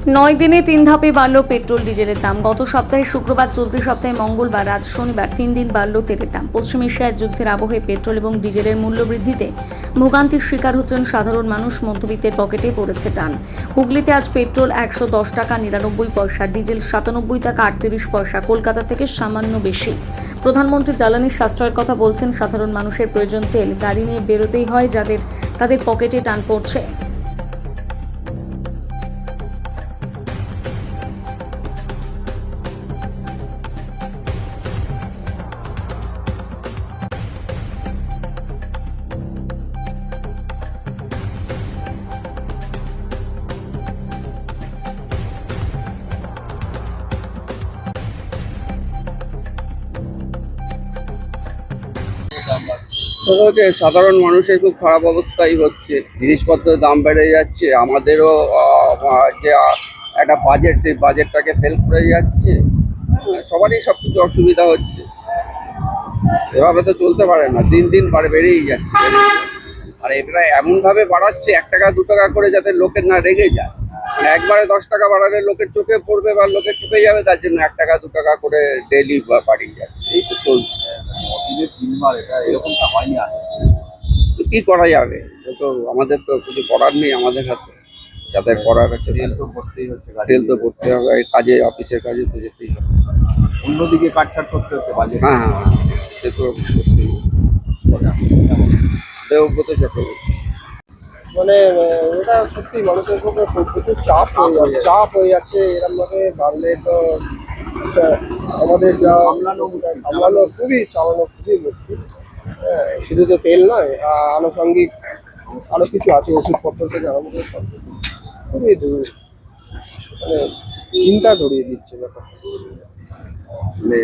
9 দিনে 3 ধাপে বাড়ল পেট্রোল ডিজেলের দাম। গত সপ্তাহে শুক্রবার, চলতি সপ্তাহে মঙ্গলবার, আজ শনিবার 3 দিন বাড়ল তেলের দাম। পশ্চিম এশিয়ায় যুদ্ধের আবহে পেট্রোল এবং ডিজেলের মূল্য বৃদ্ধিতে ভোগান্তির শিকার হচ্ছেন সাধারণ মানুষ। মধ্যবিত্তের পকেটে পড়েছে টান। হুগলিতে আজ পেট্রোল 110 টাকা 99 পয়সা, ডিজেল 97 টাকা 38 পয়সা, কলকাতা থেকে সামান্য বেশি। প্রধানমন্ত্রী জ্বালানি সাশ্রয়ের কথা বলছেন। সাধারণ মানুষের প্রয়োজন তেল, গাড়ি নিয়ে বেরোতেই হয় যাদের, তাদের পকেটে টান পড়ছে। সাধারণ মানুষের খুব খারাপ অবস্থাই হচ্ছে। জিনিসপত্রের দাম বেড়ে যাচ্ছে, আমাদেরও যে একটা বাজেট, সেই বাজেটটাকে ফেল করে যাচ্ছে। সবারই সব কিছু অসুবিধা হচ্ছে। এভাবে তো চলতে পারে না, দিন দিন বেড়েই যাচ্ছে। আর এটা এমনভাবে বাড়াচ্ছে 1 টাকা 2 টাকা করে, যাতে লোকের না রেগে যায়। মানে একবারে 10 টাকা বাড়ালে লোকের চোখে পড়বে বা লোকে চুপে যাবে, তার জন্য 1 টাকা 2 টাকা করে ডেইলি বাড়িয়ে যাচ্ছে। এই তো চলছে। দিনে 3 বার এটা এরকমটা হয়নি আর। তো কি করা যাবে? তো আমাদের তো কিছু করার নেই আমাদের হাতে। যাদের করার আছে তেল তো করতেই হচ্ছে, তেল তো করতে হবে, এই কাজে, অফিসের কাজে তো যেতেই হবে। অন্যদিকে কাটছাট করতে হচ্ছে বাজেট। হ্যাঁ হ্যাঁ হ্যাঁ, সে তো করতেই হবে। দেবব্রত চক্রবর্তী। মানে এটা সত্যি মানুষের পক্ষে প্রচুর চাপ হয়ে যাচ্ছে। এরকম ভাবে বাড়লে তো এটা আমাদের যা সামলানো খুবই মুশকিল। হ্যাঁ, শুধু তো তেল নয়, আনুষঙ্গিক আরো কিছু আছে, ওষুধপত্র থেকে আরম্ভ করে সব কিছু খুবই মানে চিন্তা ধরিয়ে দিচ্ছে ব্যাপারটা। মানে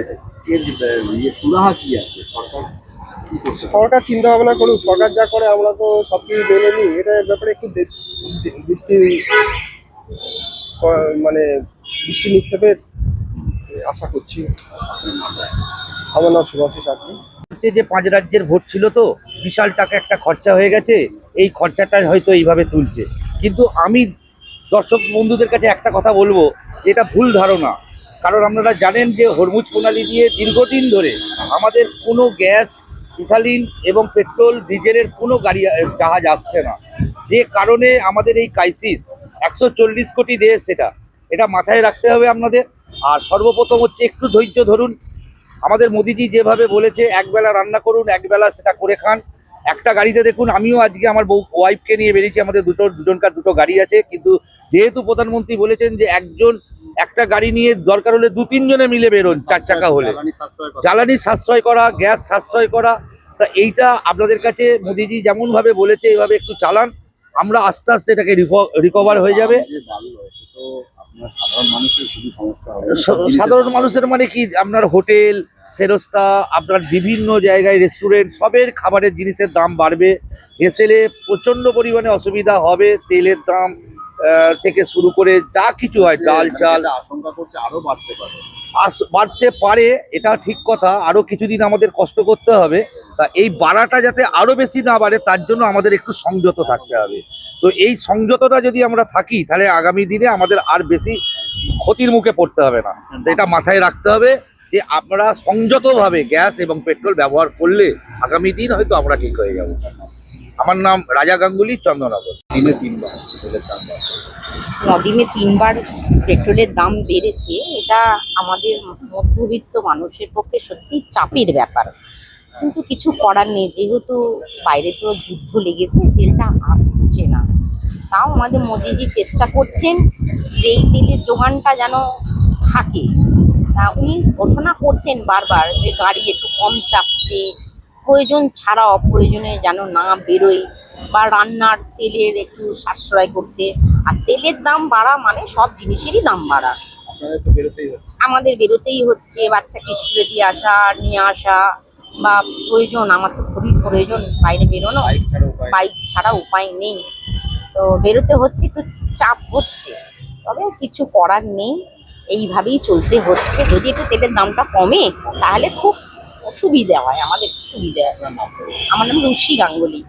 সুরাহা কি আছে? সরকার কি করছে? সরকার চিন্তা ভাবনা করুক, সরকার যা করে আমরা তো সব কিছু মেনে নিই। এটার ব্যাপারে একটু মানে দৃষ্টি নিক্ষেপের আশা করছি। আমার নাম শুভাশিস আড্ডি। যে 5 রাজ্যের ভোট ছিল, তো বিশাল টাকা একটা খরচা হয়ে গেছে। এই খরচাটা হয়তো এইভাবে তুলছে, কিন্তু আমি দর্শক বন্ধুদের কাছে একটা কথা বলবো, এটা ভুল ধারণা। কারণ আপনারা জানেন যে হরমুজ প্রণালী দিয়ে দীর্ঘদিন ধরে আমাদের কোনো গ্যাস, ইথালিন এবং পেট্রোল ডিজেলের কোনো গাড়ি জাহাজ আসছে না, যে কারণে আমাদের এই ক্রাইসিস। 140 কোটি দেশ, এটা মাথায় রাখতে হবে আপনাদের। আর সর্বপ্রথম হচ্ছে একটু ধৈর্য ধরুন। আমাদের মোদিজি যেভাবে বলেছে, একবেলা রান্না করুন, একবেলা সেটা করে খান। একটা গাড়িতে দেখুন, আমিও আজকে আমার ওয়াইফকে নিয়ে বেরিয়েছি, আমাদের দুজনকার দুটো গাড়ি আছে। কিন্তু যেহেতু প্রধানমন্ত্রী বলেছেন যে একটা গাড়ি নিয়ে দরকার হলে 2-3 জনে মিলে বেরোন, 4 চাকা হলে। জ্বালানি সাশ্রয় করা, গ্যাস সাশ্রয় করা, তা এইটা আপনাদের কাছে মোদিজি যেমন ভাবে বলেছে এইভাবে একটু চালান। আমরা আস্তে আস্তে এটাকে রিকভার হয়ে যাবে। সাধারণ মানুষের মানে কি, আপনার হোটেল, সেরস্তা, আপনার বিভিন্ন জায়গায় রেস্টুরেন্ট, সবের খাবারের জিনিসের দাম বাড়বে। এসেলে প্রচন্ড পরিমাণে অসুবিধা হবে। তেলের দাম থেকে শুরু করে যা কিছু হয়, ডাল চাল, আশঙ্কা করছে আরো বাড়তে পারে। বাড়তে পারে, এটা ঠিক কথা। আরো কিছুদিন আমাদের কষ্ট করতে হবে। তা এই বাড়াটা যাতে আরো বেশি না বাড়ে, তার জন্য আমাদের একটু সংযত থাকতে হবে। তো এই সংযতটা যদি আমরা থাকি, তাহলে আগামী দিনে আমাদের আর বেশি ক্ষতির মুখে পড়তে হবে না। তো এটা মাথায় রাখতে হবে যে আমরা সংযতভাবে গ্যাস এবং পেট্রোল ব্যবহার করলে আগামী দিন হয়তো আমরা ঠিক হয়ে যাব। আমার নাম রাজা গাঙ্গুলি, চন্দননগর। দিনে 3 বার তেলের দাম বাড়ছে। 9 দিনে 3 বার পেট্রোলের দাম বেড়েছে। এটা আমাদের মধ্যবিত্ত মানুষের পক্ষে সত্যি চাপের ব্যাপার, কিন্তু কিছু করার নেই। যেহেতু বাইরে তো যুদ্ধ লেগেছে, তেলটা আসছে না। তাও আমাদের মোদিজি চেষ্টা করছেন যে এই তেলের যোগানটা যেন থাকে। উনি ঘোষণা করছেন বারবার যে গাড়ি একটু কম চাপতে, প্রয়োজন ছাড়া অপ্রয়োজনে যেন না বেরোয়, বা রান্নার তেলের একটু সাশ্রয় করতে। আর তেলের দাম বাড়া মানে সব জিনিসেরই দাম বাড়া। আপনাদের তো বেরোতেই হচ্ছে। আমাদের বেরোতেই হচ্ছে, বাচ্চাকে স্কুলে দিয়ে আসা, নিয়ে আসা, বা প্রয়োজন, আমার তো খুবই প্রয়োজন বাইরে বেরোনো। বাইক ছাড়া উপায় নেই, তো বেরোতে হচ্ছে, একটু চাপ হচ্ছে। তবে কিছু করার নেই, এইভাবেই চলতে হচ্ছে। যদি একটু তেলের দামটা কমে তাহলে খুব সুবিধা হয়, আমাদের সুবিধা হয়। আমার নাম রুশি গাঙ্গুলি।